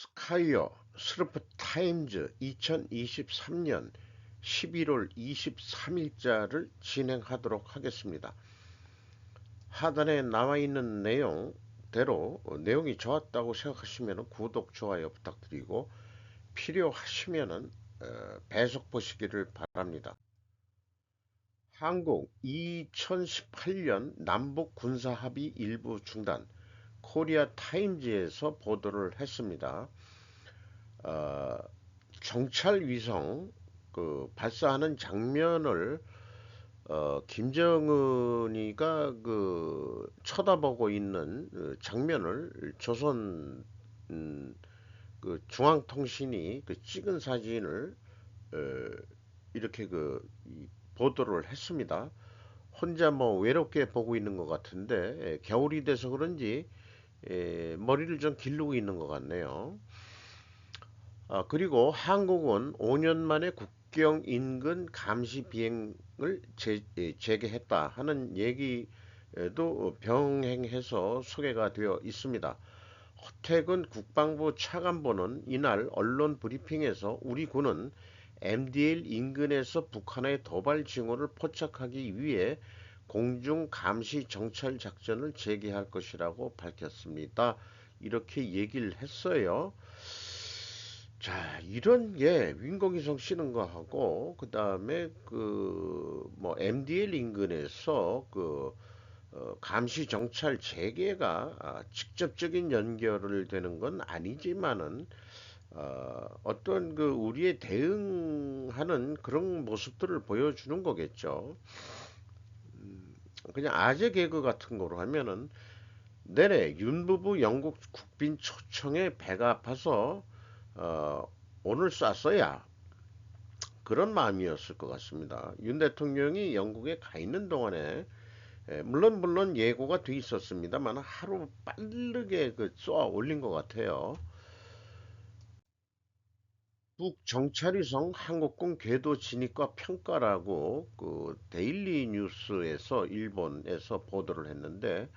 스카이어 스르프 타임즈 2023년 11월 23일자를 진행하도록 하겠습니다. 하단에 나와 있는 내용대로 내용이 좋았다고 생각하시면 구독, 좋아요 부탁드리고 필요하시면 배속 보시기를 바랍니다. 한국 2018년 남북 군사합의 일부 중단 코리아 타임즈에서 보도를 했습니다. 어, 정찰 위성 발사하는 장면을 김정은이가 쳐다보고 있는 장면을 조선 음, 중앙통신이 찍은 사진을 어, 이렇게 보도를 했습니다. 혼자 뭐 외롭게 보고 있는 것 같은데 겨울이 돼서 그런지 머리를 좀 기르고 있는 것 같네요. 그리고 한국은 5년 만에 국경 인근 감시 비행을 재개했다 하는 얘기도 병행해서 소개가 되어 있습니다. 허태근 국방부 차관보는 이날 언론 브리핑에서 우리 군은 MDL 인근에서 북한의 도발 징후를 포착하기 위해 공중 감시 정찰 작전을 재개할 것이라고 밝혔습니다. 이렇게 얘기를 했어요. 자, 이런 게 윈공위성 쓰는 거하고 그다음에 뭐 MDL 인근에서 감시 정찰 재개가 직접적인 연결을 되는 건 아니지만은 어떤 우리의 대응하는 그런 모습들을 보여주는 거겠죠. 그냥 아재 개그 같은 거로 하면은 내래 윤 부부 영국 국빈 초청에 배가 아파서 어, 오늘 쐈어야 그런 마음이었을 것 같습니다. 윤 대통령이 영국에 가 있는 동안에 물론 예고가 돼 있었습니다만 하루 빠르게 쏘아 올린 것 같아요. 북정찰위성 한국군 궤도 진입과 평가라고 데일리 뉴스에서 일본에서 보도를 했는데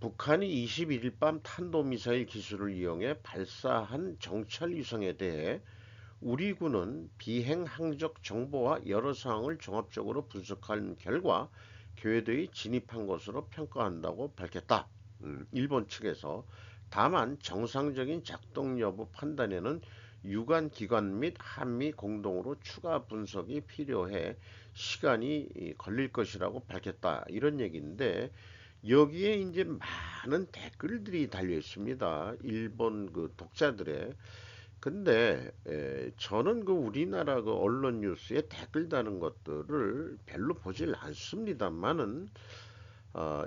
북한이 21일 밤 탄도미사일 기술을 이용해 발사한 정찰위성에 대해 우리 군은 비행 항적 정보와 여러 사항을 종합적으로 분석한 결과 궤도에 진입한 것으로 평가한다고 밝혔다. 일본 측에서 다만 정상적인 작동 여부 판단에는 유관 기관 및 한미 공동으로 추가 분석이 필요해 시간이 걸릴 것이라고 밝혔다. 이런 얘기인데 여기에 이제 많은 댓글들이 달려 있습니다. 일본 독자들의. 근데 저는 우리나라 언론 뉴스에 댓글 다는 것들을 별로 보질 않습니다만은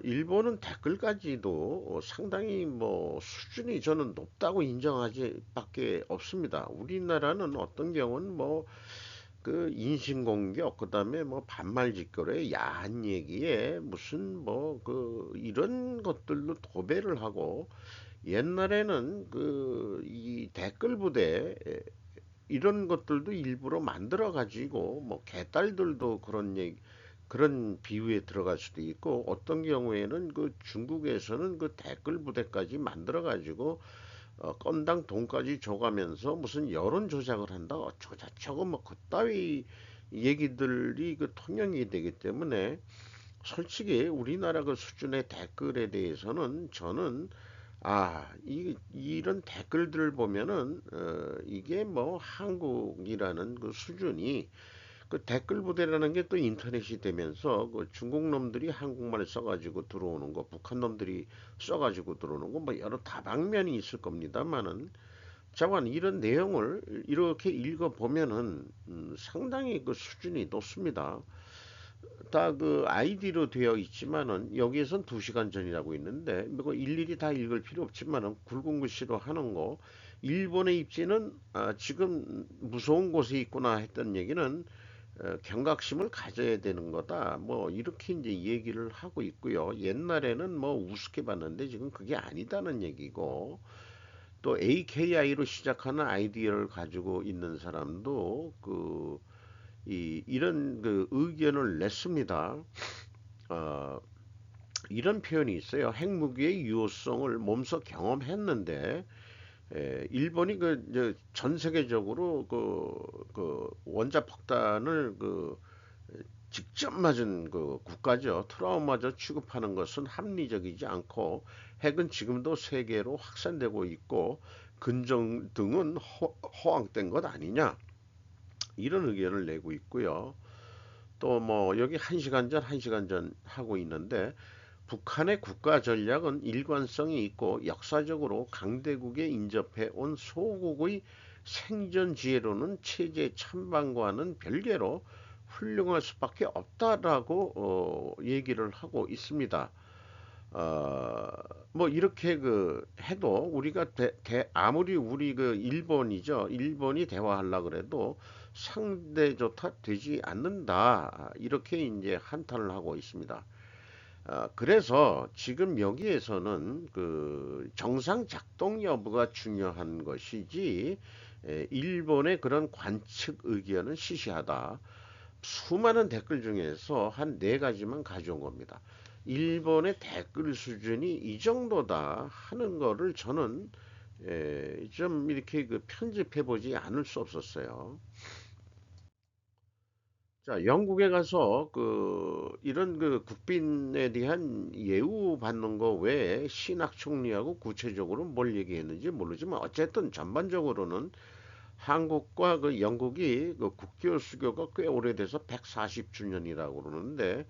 일본은 댓글까지도 상당히 뭐 수준이 저는 높다고 인정하지 밖에 없습니다. 우리나라는 어떤 경우는 뭐 인신공격 그다음에 뭐 반말짓거리에 야한 얘기에 무슨 뭐 이런 것들로 도배를 하고 옛날에는 이 댓글 부대 이런 것들도 일부러 만들어 가지고 뭐 개딸들도 그런 얘기 그런 비유에 들어갈 수도 있고 어떤 경우에는 중국에서는 댓글 부대까지 만들어 가지고 건당 돈까지 줘가면서 무슨 여론 조작을 한다 어쩌고저쩌고 뭐 그따위 얘기들이 통용이 되기 때문에 솔직히 우리나라 수준의 댓글에 대해서는 저는 이런 댓글들을 보면은 이게 뭐 한국이라는 수준이 댓글 부대라는 게 또 인터넷이 되면서 중국 놈들이 한국말 써가지고 들어오는 거, 북한 놈들이 써가지고 들어오는 거, 뭐 여러 다방면이 있을 겁니다만은 자관 이런 내용을 이렇게 읽어보면은 상당히 수준이 높습니다. 다 아이디로 되어 있지만은 여기에선 2시간 전이라고 있는데 뭐 일일이 다 읽을 필요 없지만은 굵은 글씨로 하는 거 일본의 입지는 지금 무서운 곳에 있구나 했던 얘기는 경각심을 가져야 되는 거다. 뭐 이렇게 이제 얘기를 하고 있고요. 옛날에는 뭐 우습게 봤는데 지금 그게 아니다는 얘기고 또 AKI로 시작하는 아이디어를 가지고 있는 사람도 이런 의견을 냈습니다. 어, 이런 표현이 있어요. 핵무기의 유효성을 몸소 경험했는데 일본이 전 세계적으로 그 원자 폭탄을 직접 맞은 국가죠. 트라우마저 취급하는 것은 합리적이지 않고 핵은 지금도 세계로 확산되고 있고 근정 등은 허황된 것 아니냐 이런 의견을 내고 있고요. 또 뭐 여기 한 시간 전 하고 있는데 북한의 국가 전략은 일관성이 있고 역사적으로 강대국에 인접해 온 소국의 생존 지혜로는 체제 찬반과는 별개로 훌륭할 수밖에 없다라고 얘기를 하고 있습니다. 어, 뭐 이렇게 해도 우리가 아무리 우리 일본이죠. 일본이 대화하려 그래도 상대조차 되지 않는다. 이렇게 이제 한탄을 하고 있습니다. 그래서 지금 여기에서는 정상 작동 여부가 중요한 것이지 일본의 그런 관측 의견은 시시하다. 수많은 댓글 중에서 한 네 가지만 가져온 겁니다. 일본의 댓글 수준이 이 정도다 하는 거를 저는 좀 이렇게 편집해 보지 않을 수 없었어요. 자, 영국에 가서 이런 국빈에 대한 예우 받는 거 외에 신학 총리하고 구체적으로 뭘 얘기했는지 모르지만 어쨌든 전반적으로는 한국과 영국이 국교 수교가 꽤 오래돼서 140주년이라고 그러는데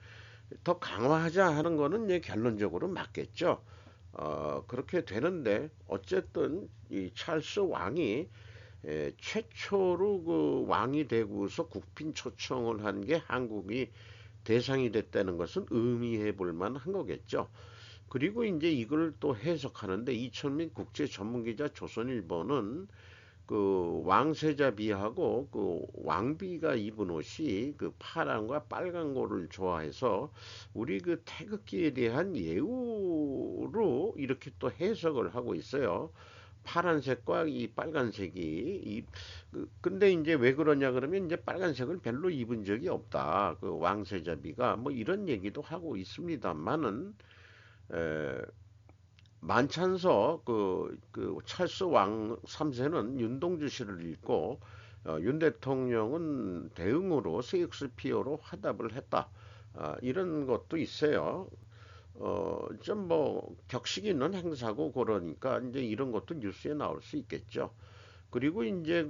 더 강화하자 하는 거는 결론적으로 맞겠죠. 그렇게 되는데 어쨌든 이 찰스 왕이 최초로 왕이 되고서 국빈 초청을 한 게 한국이 대상이 됐다는 것은 의미해 볼 만한 거겠죠. 그리고 이제 이걸 또 해석하는데 이천민 국제 전문기자 조선일보는 왕세자비하고 왕비가 입은 옷이 파란과 빨간 거를 좋아해서 우리 태극기에 대한 예우로 이렇게 또 해석을 하고 있어요. 파란색과 이 빨간색이 근데 이제 왜 그러냐 그러면 이제 빨간색을 별로 입은 적이 없다. 왕세자비가 뭐 이런 얘기도 하고 있습니다만은 만찬서 찰스 왕 3세는 윤동주 씨를 읽고 윤 대통령은 대응으로 셰익스피어로 화답을 했다. 이런 것도 있어요. 좀 뭐 격식 있는 행사고 그러니까 이제 이런 것도 뉴스에 나올 수 있겠죠. 그리고 이제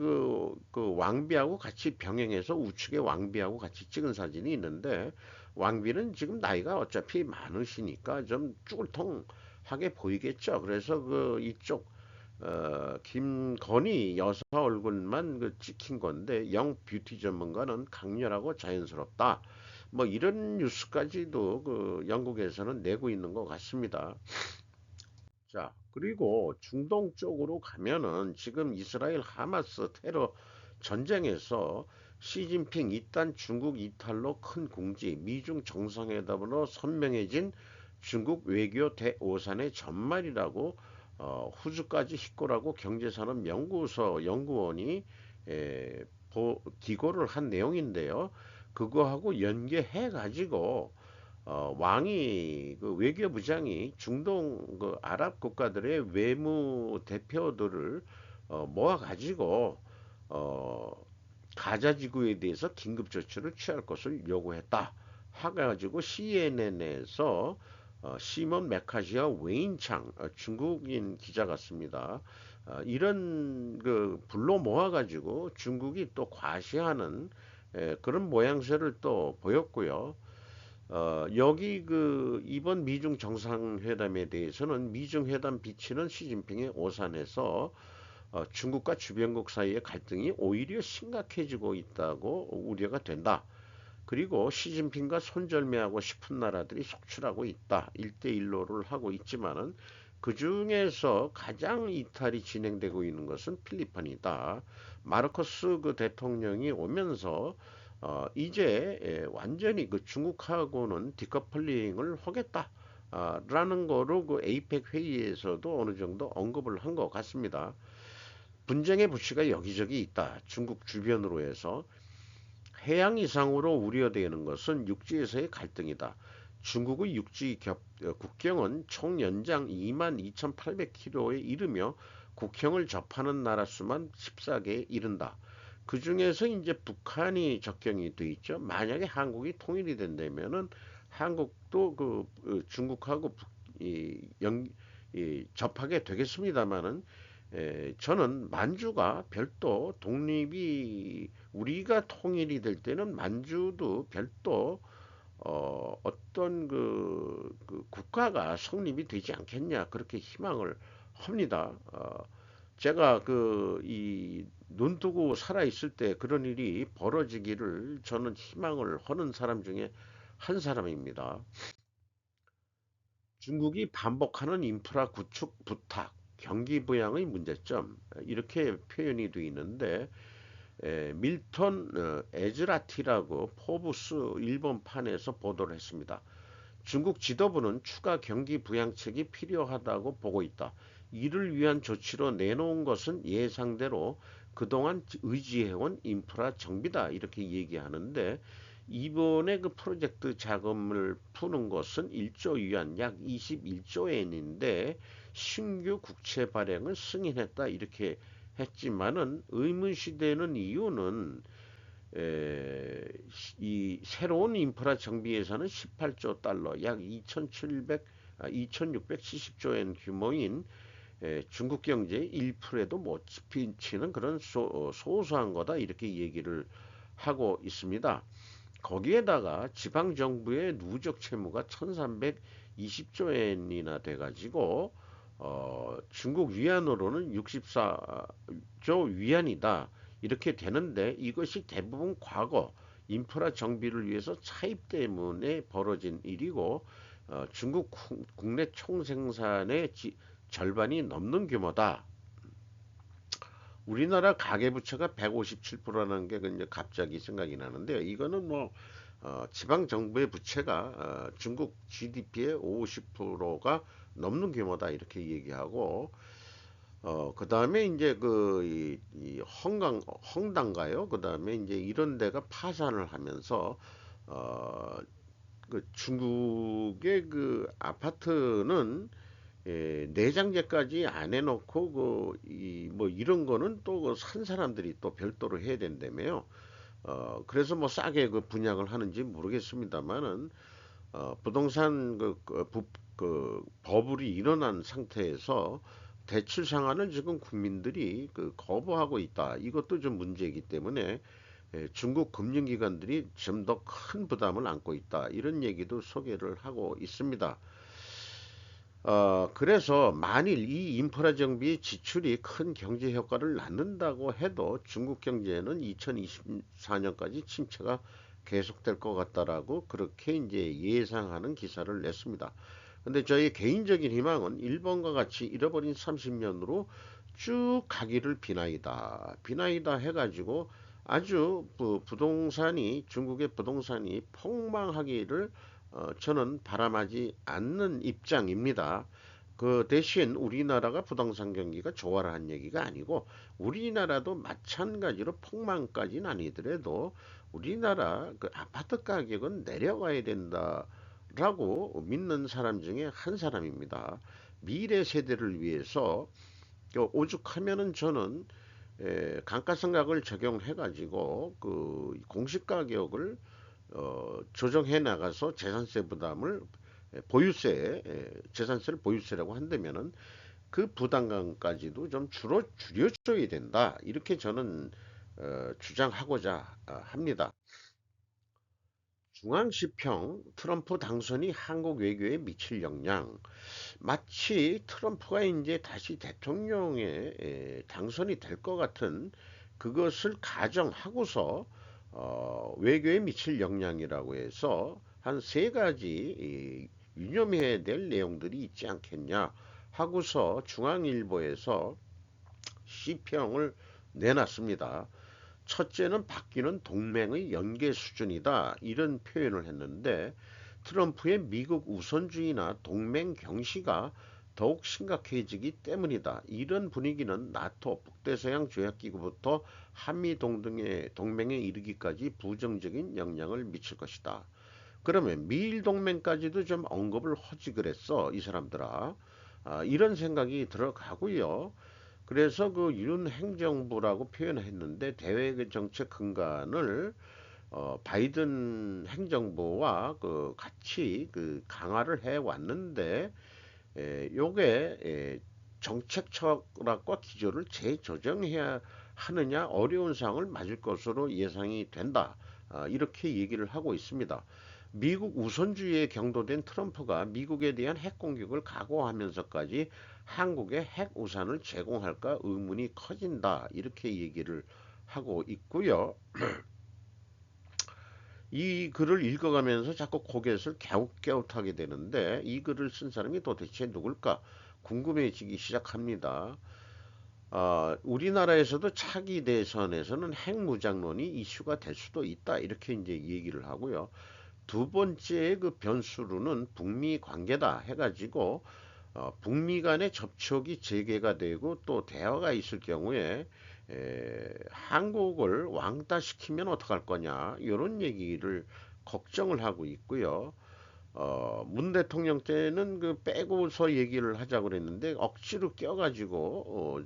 왕비하고 같이 병행해서 우측에 왕비하고 같이 찍은 사진이 있는데 왕비는 지금 나이가 어차피 많으시니까 좀 쭈글통하게 보이겠죠. 그래서 이쪽 김건희 여사 얼굴만 찍힌 건데 영 뷰티 전문가는 강렬하고 자연스럽다. 뭐 이런 뉴스까지도 영국에서는 내고 있는 것 같습니다. 자, 그리고 중동 쪽으로 가면은 지금 이스라엘 하마스 테러 전쟁에서 시진핑 이단 중국 이탈로 큰 공지, 미중 정상회담으로 선명해진 중국 외교 대오산의 전말이라고 후주까지 휘꼬라고 경제산업연구소 연구원이 기고를 한 내용인데요. 그거하고 연계해 가지고 왕이 외교부장이 중동 아랍 국가들의 외무 대표들을 모아가지고 어, 가자 지구에 대해서 긴급 조치를 취할 것을 요구했다. 해가지고 CNN에서 시몬 메카시와 웨인창 중국인 기자 같습니다. 이런 불러 모아가지고 중국이 또 과시하는 그런 모양새를 또 보였고요. 여기 이번 미중 정상회담에 대해서는 미중 회담 비치는 시진핑의 오산에서 중국과 주변국 사이의 갈등이 오히려 심각해지고 있다고 우려가 된다. 그리고 시진핑과 손절매하고 싶은 나라들이 속출하고 있다. 일대일로를 하고 있지만은 그 중에서 가장 이탈이 진행되고 있는 것은 필리핀이다. 마르코스 대통령이 오면서 이제 완전히 중국하고는 디커플링을 하겠다. 라는 거로 에이펙 회의에서도 어느 정도 언급을 한 것 같습니다. 분쟁의 부치가 여기저기 있다. 중국 주변으로 해서 해양 이상으로 우려되는 것은 육지에서의 갈등이다. 중국의 국경은 총 연장 22,800km에 이르며 국형을 접하는 나라 수만 14개에 이른다. 그 중에서 이제 북한이 적경이 돼 있죠. 만약에 한국이 통일이 된다면은 한국도 중국하고 접하게 되겠습니다만은, 저는 만주가 별도 독립이, 우리가 통일이 될 때는 만주도 별도 어떤 국가가 성립이 되지 않겠냐 그렇게 희망을 합니다. 제가 이 눈뜨고 살아 있을 때 그런 일이 벌어지기를 저는 희망을 하는 사람 중에 한 사람입니다. 중국이 반복하는 인프라 구축 부탁, 경기 부양의 문제점, 이렇게 표현이 되어 있는데, 밀턴 에즈라티라고 포브스 일본판에서 보도를 했습니다. 중국 지도부는 추가 경기 부양책이 필요하다고 보고 있다. 이를 위한 조치로 내놓은 것은 예상대로 그동안 의지해온 인프라 정비다. 이렇게 얘기하는데, 이번에 그 프로젝트 자금을 푸는 것은 1조 위안 약 21조 엔인데 신규 국채 발행을 승인했다. 이렇게 했지만은 의문시되는 이유는, 이 새로운 인프라 정비 예산은 18조 달러, 약 2,670조 엔 규모인, 중국 경제의 1%도 못 미치는 그런 소소한 거다 이렇게 얘기를 하고 있습니다. 거기에다가 지방 정부의 누적 채무가 1,320조 엔이나 돼가지고 중국 위안으로는 64조 위안이다. 이렇게 되는데 이것이 대부분 과거 인프라 정비를 위해서 차입 때문에 벌어진 일이고, 중국 국내 총생산의 절반이 넘는 규모다. 우리나라 가계부채가 157%라는 게 이제 갑자기 생각이 나는데요. 이거는 뭐 지방 정부의 부채가 중국 GDP의 50%가 넘는 규모다 이렇게 얘기하고, 그 다음에 이제 이 헝다인가요? 그 다음에 이제 이런 데가 파산을 하면서 어, 중국의 아파트는, 내장재까지 안 해놓고 뭐 이런 거는 또 산 사람들이 또 별도로 해야 된다며요. 그래서 뭐 싸게 분양을 하는지 모르겠습니다만은, 부동산 버블이 일어난 상태에서 대출 상한을 지금 국민들이 거부하고 있다. 이것도 좀 문제이기 때문에, 중국 금융기관들이 좀 더 큰 부담을 안고 있다. 이런 얘기도 소개를 하고 있습니다. 그래서 만일 이 인프라 정비의 지출이 큰 경제 효과를 낳는다고 해도 중국 경제는 2024년까지 침체가 계속될 것 같다라고 그렇게 이제 예상하는 기사를 냈습니다. 근데 저희 개인적인 희망은 일본과 같이 잃어버린 30년으로 쭉 가기를 비나이다. 비나이다 해가지고 아주 부동산이, 중국의 부동산이 폭망하기를 저는 바람하지 않는 입장입니다. 그 대신 우리나라가 부동산 경기가 좋아라는 얘기가 아니고, 우리나라도 마찬가지로 폭망까지는 아니더라도 우리나라 아파트 가격은 내려가야 된다라고 믿는 사람 중에 한 사람입니다. 미래 세대를 위해서 오죽하면은 저는, 감가상각을 적용해 가지고 공시 가격을 조정해 나가서 재산세 부담을, 재산세를 보유세라고 한다면은 그 부담감까지도 좀 줄여줘야 된다. 이렇게 저는 주장하고자 합니다. 중앙지평 트럼프 당선이 한국 외교에 미칠 영향. 마치 트럼프가 이제 다시 대통령에 당선이 될 것 같은 그것을 가정하고서 외교에 미칠 영향이라고 해서 한 세 가지 유념해야 될 내용들이 있지 않겠냐 하고서 중앙일보에서 시평을 내놨습니다. 첫째는 바뀌는 동맹의 연계 수준이다. 이런 표현을 했는데, 트럼프의 미국 우선주의나 동맹 경시가 더욱 심각해지기 때문이다. 이런 분위기는 나토 북대서양 조약기구부터 한미 동맹에 이르기까지 부정적인 영향을 미칠 것이다. 그러면 미일 동맹까지도 좀 언급을 하지 그랬어, 이 사람들아. 이런 생각이 들어가고요. 그래서 그 윤 행정부라고 표현했는데 대외 정책 근간을 바이든 행정부와 그 같이 그 강화를 해 왔는데 요게 정책 철학과 기조를 재조정해야 하느냐 어려운 상황을 맞을 것으로 예상이 된다. 이렇게 얘기를 하고 있습니다. 미국 우선주의에 경도된 트럼프가 미국에 대한 핵 공격을 각오하면서까지 한국에 핵 우산을 제공할까 의문이 커진다. 이렇게 얘기를 하고 있고요. 이 글을 읽어가면서 자꾸 고개를 갸웃갸웃하게 되는데 이 글을 쓴 사람이 도대체 누굴까 궁금해지기 시작합니다. 우리나라에서도 차기 대선에서는 핵무장론이 이슈가 될 수도 있다. 이렇게 이제 얘기를 하고요. 두 번째 그 변수로는 북미 관계다 해가지고 북미 간의 접촉이 재개가 되고 또 대화가 있을 경우에 한국을 왕따시키면 어떡할 거냐 이런 얘기를 걱정을 하고 있고요. 문 대통령 때는 그 빼고서 얘기를 하자고 그랬는데 억지로 껴가지고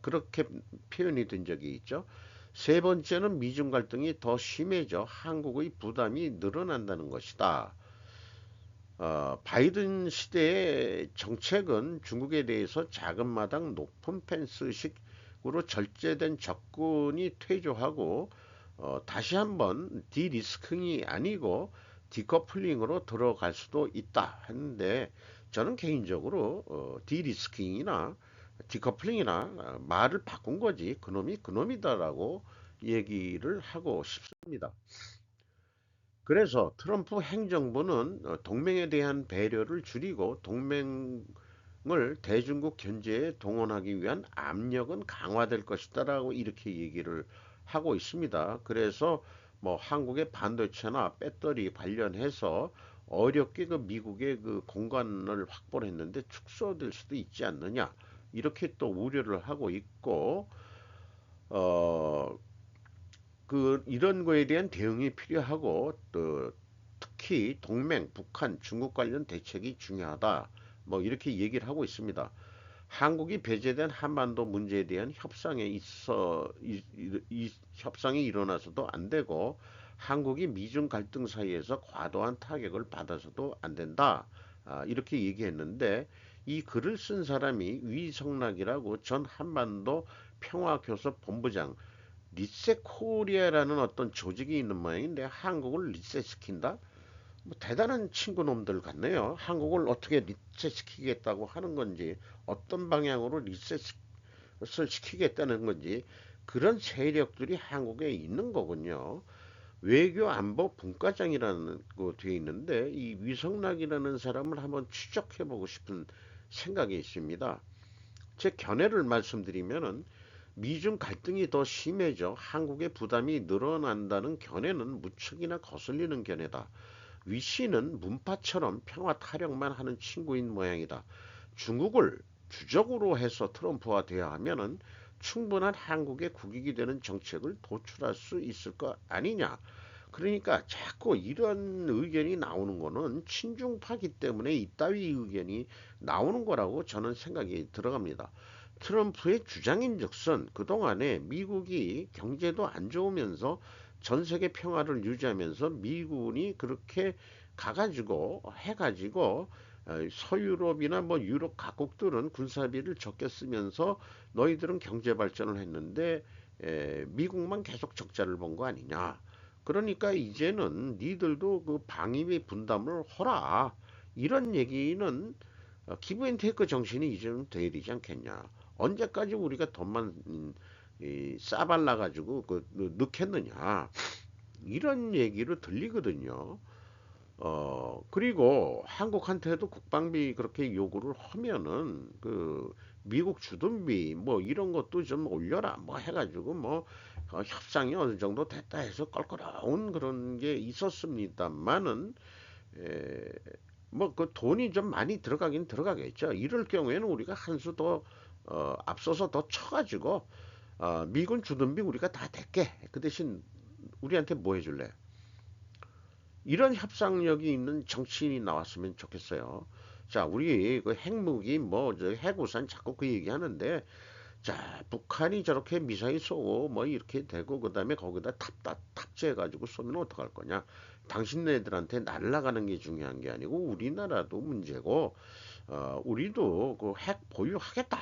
그렇게 표현이 된 적이 있죠. 세 번째는 미중 갈등이 더 심해져 한국의 부담이 늘어난다는 것이다. 바이든 시대의 정책은 중국에 대해서 작은 마당 높은 펜스식으로 절제된 접근이 퇴조하고 다시 한번 디리스킹이 아니고 디커플링으로 들어갈 수도 있다 하는데 저는 개인적으로 디리스킹이나 디커플링이나 말을 바꾼 거지 그놈이 그놈이다라고 얘기를 하고 싶습니다. 그래서 트럼프 행정부는 동맹에 대한 배려를 줄이고 동맹을 대중국 견제에 동원하기 위한 압력은 강화될 것이다라고 이렇게 얘기를 하고 있습니다. 그래서 뭐 한국의 반도체나 배터리 관련해서 어렵게 그 미국의 그 공간을 확보를 했는데 축소될 수도 있지 않느냐 이렇게 또 우려를 하고 있고 어, 이런 거에 대한 대응이 필요하고 또 특히 동맹, 북한, 중국 관련 대책이 중요하다. 뭐 이렇게 얘기를 하고 있습니다. 한국이 배제된 한반도 문제에 대한 협상이 일어나서도 안 되고 한국이 미중 갈등 사이에서 과도한 타격을 받아서도 안 된다. 이렇게 얘기했는데 이 글을 쓴 사람이 위성락이라고 전 한반도 평화교섭 본부장 리셋 코리아라는 어떤 조직이 있는 모양인데 한국을 리셋시킨다? 뭐 대단한 친구 놈들 같네요. 한국을 어떻게 리셋시키겠다고 하는 건지 어떤 방향으로 리셋을 시키겠다는 건지 그런 세력들이 한국에 있는 거군요. 외교 안보 분과장이라는 거 되어 있는데 이 위성락이라는 사람을 한번 추적해 보고 싶은 생각이 있습니다. 제 견해를 말씀드리면은 미중 갈등이 더 심해져 한국의 부담이 늘어난다는 견해는 무척이나 거슬리는 견해다. 위 씨는 문파처럼 평화 타령만 하는 친구인 모양이다. 중국을 주적으로 해서 트럼프와 대화하면은 충분한 한국의 국익이 되는 정책을 도출할 수 있을 것 아니냐. 그러니까 자꾸 이런 의견이 나오는 거는 친중파기 때문에 이따위 의견이 나오는 거라고 저는 생각이 들어갑니다. 트럼프의 주장인즉슨 그동안에 미국이 경제도 안 좋으면서 전 세계 평화를 유지하면서 미군이 그렇게 가가지고 해가지고 서유럽이나 뭐 유럽 각국들은 군사비를 적게 쓰면서 너희들은 경제 발전을 했는데 미국만 계속 적자를 본 거 아니냐. 그러니까 이제는 니들도 그 방위비 분담을 허라. 이런 얘기는 기브앤테이크 정신이 이제는 돼야 되지 않겠냐. 언제까지 우리가 돈만 싸발라 가지고 넣겠느냐. 이런 얘기로 들리거든요. 그리고 한국한테도 국방비 그렇게 요구를 하면은 미국 주둔비 뭐 이런 것도 좀 올려라 뭐 해가지고 뭐 협상이 어느 정도 됐다 해서 껄끄러운 그런 게 있었습니다만은 뭐 그 돈이 좀 많이 들어가긴 들어가겠죠. 이럴 경우에는 우리가 한 수 더 앞서서 더 쳐가지고 미군 주둔비 우리가 다 댈게. 그 대신 우리한테 뭐 해줄래? 이런 협상력이 있는 정치인이 나왔으면 좋겠어요. 자, 우리 그 핵무기 뭐 저 해구산 자꾸 그 얘기하는데, 자, 북한이 저렇게 미사일 쏘고 뭐 이렇게 되고 그다음에 거기다 탑재해가지고 쏘면 어떡할 거냐? 당신네들한테 날아가는 게 중요한 게 아니고 우리나라도 문제고, 우리도 그 핵 보유하겠다.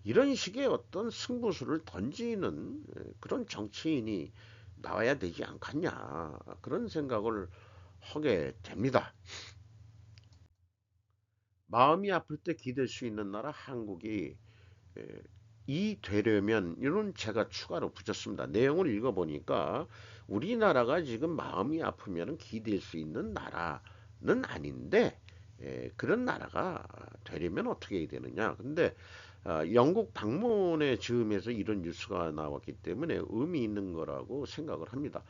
이런 식의 어떤 승부수를 던지는 그런 정치인이 나와야 되지 않겠냐. 그런 생각을 하게 됩니다. 마음이 아플 때 기댈 수 있는 나라 한국이 이 되려면 이런 제가 추가로 붙였습니다. 내용을 읽어보니까 우리나라가 지금 마음이 아프면 기댈 수 있는 나라는 아닌데 그런 나라가 되려면 어떻게 해야 되느냐. 근데 영국 방문의 즈음에서 이런 뉴스가 나왔기 때문에 의미 있는 거라고 생각을 합니다.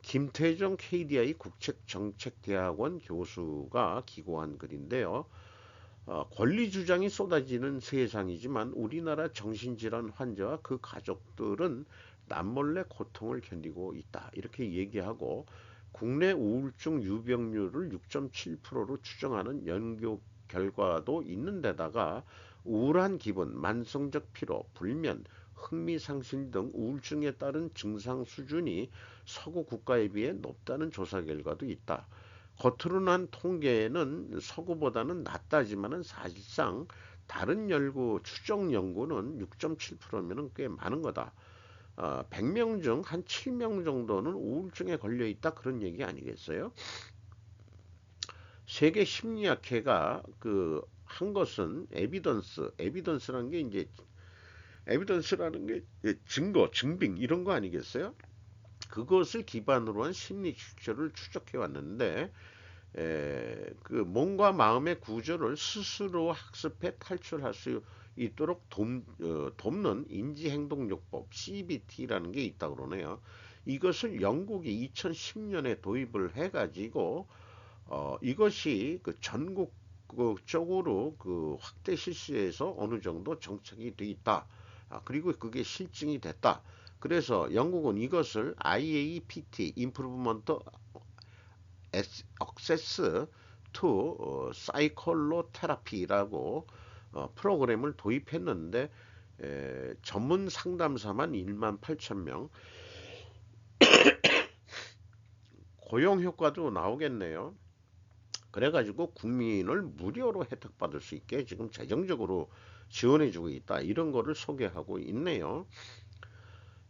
김태정 KDI 국책정책대학원 교수가 기고한 글인데요. 권리 주장이 쏟아지는 세상이지만 우리나라 정신질환 환자와 그 가족들은 남몰래 고통을 견디고 있다. 이렇게 얘기하고 국내 우울증 유병률을 6.7%로 추정하는 연구 결과도 있는 데다가 우울한 기분, 만성적 피로, 불면, 흥미상실 등 우울증에 따른 증상 수준이 서구 국가에 비해 높다는 조사 결과도 있다. 겉으로 난 통계는 서구보다는 낮다지만은 사실상 다른 연구, 추정 연구는 6.7%면은 꽤 많은 거다. 100명 중 한 7명 정도는 우울증에 걸려 있다 그런 얘기 아니겠어요? 세계 심리학회가 그 한 것은 에비던스라는 게 이제 에비던스라는 게 증거, 증빙 이런 거 아니겠어요? 그것을 기반으로 한 심리 출처를 추적해 왔는데 그 몸과 마음의 구조를 스스로 학습해 탈출할 수 있도록 돕는 인지행동요법 CBT라는 게 있다고 그러네요. 이것을 영국이 2010년에 도입을 해가지고 이것이 그 전국적으로 그 확대 실시해서 어느 정도 정착이 돼 있다. 그리고 그게 실증이 됐다. 그래서 영국은 이것을 IAPT, Improvement Access to Psychotherapy라고 프로그램을 도입했는데 전문 상담사만 1만 8천 명, 고용 효과도 나오겠네요. 그래가지고 국민을 무료로 혜택받을 수 있게 지금 재정적으로 지원해주고 있다. 이런 거를 소개하고 있네요.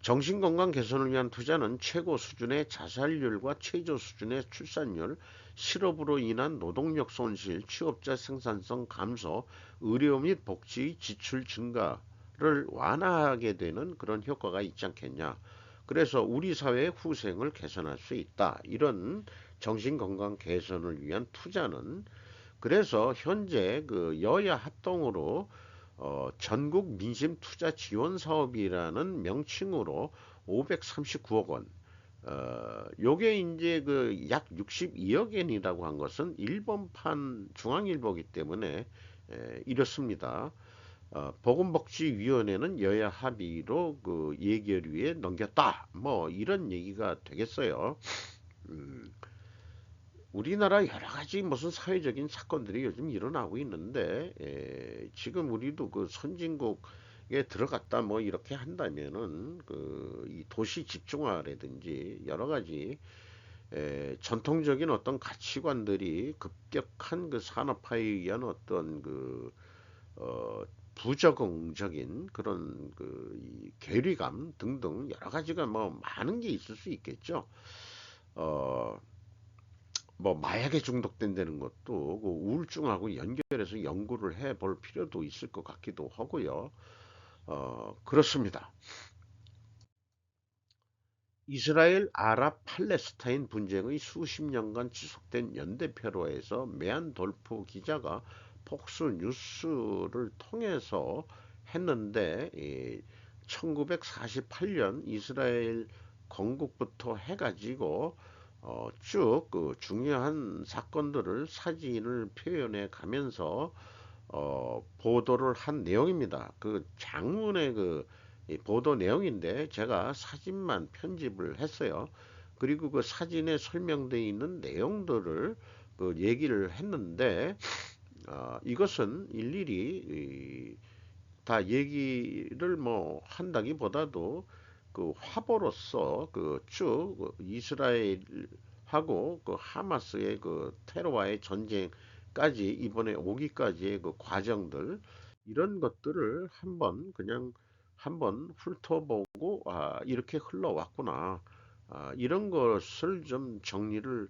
정신건강 개선을 위한 투자는 최고 수준의 자살률과 최저 수준의 출산율, 실업으로 인한 노동력 손실, 취업자 생산성 감소, 의료 및 복지 지출 증가를 완화하게 되는 그런 효과가 있지 않겠냐. 그래서 우리 사회의 후생을 개선할 수 있다. 이런 정신건강 개선을 위한 투자는 그래서 현재 그 여야 합동으로 전국 민심 투자 지원 사업이라는 명칭으로 539억 원. 요게 이제 그 약 62억 엔이라고 한 것은 일본판 중앙일보기 때문에 이렇습니다. 보건복지위원회는 여야 합의로 그 예결위에 넘겼다. 뭐 이런 얘기가 되겠어요. 음, 우리나라 여러 가지 무슨 사회적인 사건들이 요즘 일어나고 있는데 지금 우리도 그 선진국에 들어갔다 뭐 이렇게 한다면은 그 이 도시 집중화라든지 여러 가지 전통적인 어떤 가치관들이 급격한 그 산업화에 의한 어떤 그 부적응적인 그런 그이 괴리감 등등 여러 가지가 뭐 많은 게 있을 수 있겠죠. 어, 뭐 마약에 중독된다는 것도 그 우울증하고 연결해서 연구를 해볼 필요도 있을 것 같기도 하고요. 그렇습니다. 이스라엘 아랍 팔레스타인 분쟁의 수십 년간 지속된 연대표로에서 메안 돌프 기자가 폭스 뉴스를 통해서 했는데 1948년 이스라엘 건국부터 해가지고 쭉그 중요한 사건들을 사진을 표현해 가면서 보도를 한 내용입니다. 그 장문의 그 보도 내용인데 제가 사진만 편집을 했어요. 그리고 그 사진에 설명되어 있는 내용들을 그 얘기를 했는데 이것은 일일이 다 얘기를 뭐 한다기보다도 그 화보로서 그 쭉 이스라엘하고 그 하마스의 그 테러와의 전쟁까지 이번에 오기까지의 그 과정들 이런 것들을 한번 그냥 한번 훑어보고 이렇게 흘러왔구나. 이런 것을 좀 정리를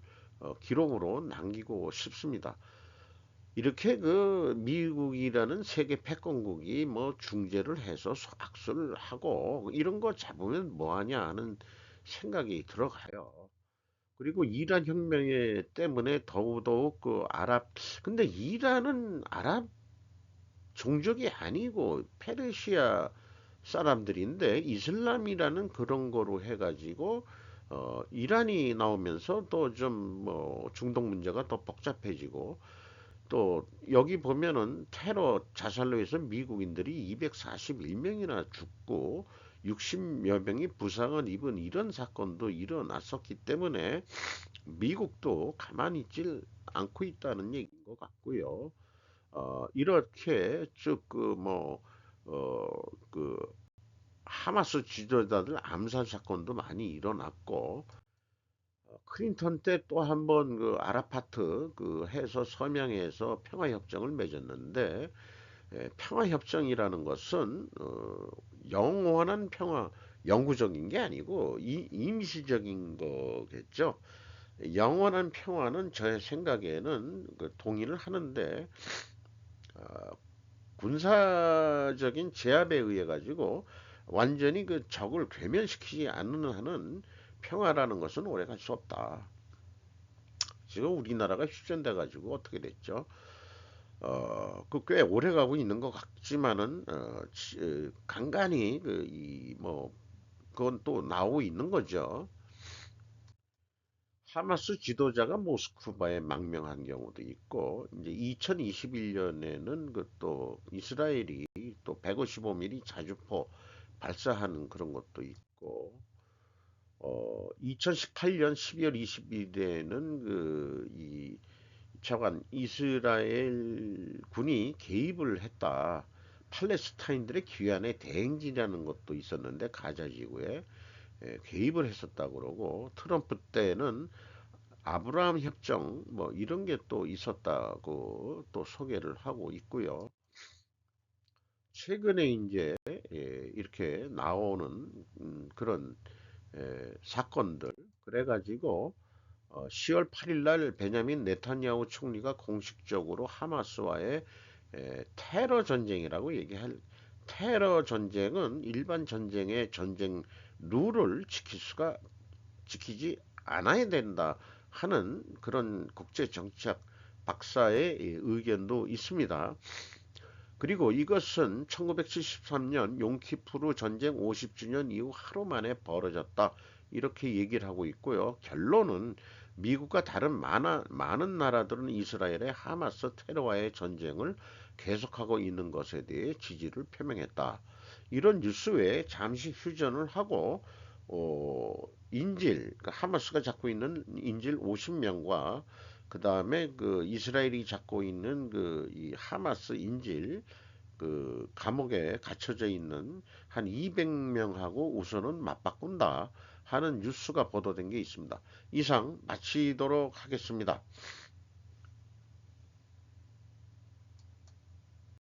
기록으로 남기고 싶습니다. 이렇게 그 미국이라는 세계 패권국이 뭐 중재를 해서 악수를 하고 이런 거 잡으면 뭐하냐 하는 생각이 들어가요. 그리고 이란 혁명 때문에 더더욱 그 근데 이란은 아랍 종족이 아니고 페르시아 사람들인데 이슬람이라는 그런 거로 해가지고 이란이 나오면서 또 좀 뭐 중동 문제가 더 복잡해지고 또 여기 보면은 테러 자살로 해서 미국인들이 241명이나 죽고 60여 명이 부상을 입은 이런 사건도 일어났었기 때문에 미국도 가만히 있질 않고 있다는 얘기인 것 같고요. 이렇게 쭉 어, 그 하마스 지도자들 암살 사건도 많이 일어났고 클린턴 때 또 한번 그 아라파트 그 해서 서명해서 평화협정을 맺었는데 평화협정이라는 것은 영원한 평화 영구적인 게 아니고 임시적인 거겠죠. 영원한 평화는 제 생각에는 그 동의를 하는데 군사적인 제압에 의해 가지고 완전히 그 적을 괴멸시키지 않는 한은 평화라는 것은 오래 갈 수 없다. 지금 우리나라가 휴전돼 가지고 어떻게 됐죠? 그 꽤 오래 가고 있는 것 같지만은 간간히 그건 또 나오고 있는 거죠. 하마스 지도자가 모스크바에 망명한 경우도 있고 이제 2021년에는 그 또 이스라엘이 또 155mm 자주포 발사하는 그런 것도 있고 2018년 12월 20일에는 이 차관 이스라엘 군이 개입을 했다. 팔레스타인들의 귀환에 대행진이라는 것도 있었는데 가자 지구에 개입을 했었다고 그러고 트럼프 때는 아브라함 협정 뭐 이런 게 또 있었다고 또 소개를 하고 있고요. 최근에 이제 이렇게 나오는 그런 사건들 그래가지고 10월 8일 날 베냐민 네타냐후 총리가 공식적으로 하마스와의 테러 전쟁이라고 얘기할 테러 전쟁은 일반 전쟁의 전쟁 룰을 지키지 않아야 된다 하는 그런 국제 정치학 박사의 의견도 있습니다. 그리고 이것은 1973년 용키푸르 전쟁 50주년 이후 하루 만에 벌어졌다. 이렇게 얘기를 하고 있고요. 결론은 미국과 다른 많은 나라들은 이스라엘의 하마스 테러와의 전쟁을 계속하고 있는 것에 대해 지지를 표명했다. 이런 뉴스 외에 잠시 휴전을 하고 어, 하마스가 잡고 있는 인질 50명과 그 다음에 그 이스라엘이 잡고 있는 그 이 하마스 인질 그 감옥에 갇혀져 있는 한 200명하고 우선은 맞바꾼다 하는 뉴스가 보도된 게 있습니다. 이상 마치도록 하겠습니다.